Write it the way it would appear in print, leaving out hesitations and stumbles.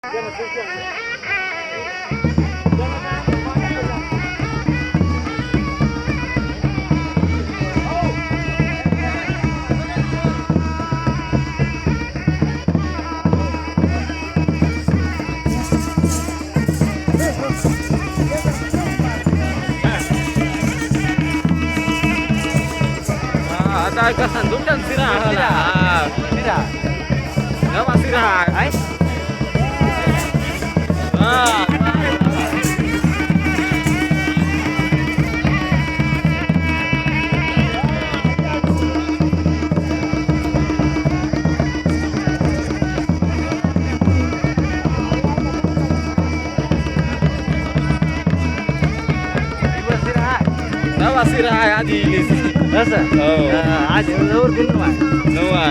आता कसं दुटन सिरा आला सिरा नवा सिरा आहे नवा सिरा आहे आधी असं आज नवा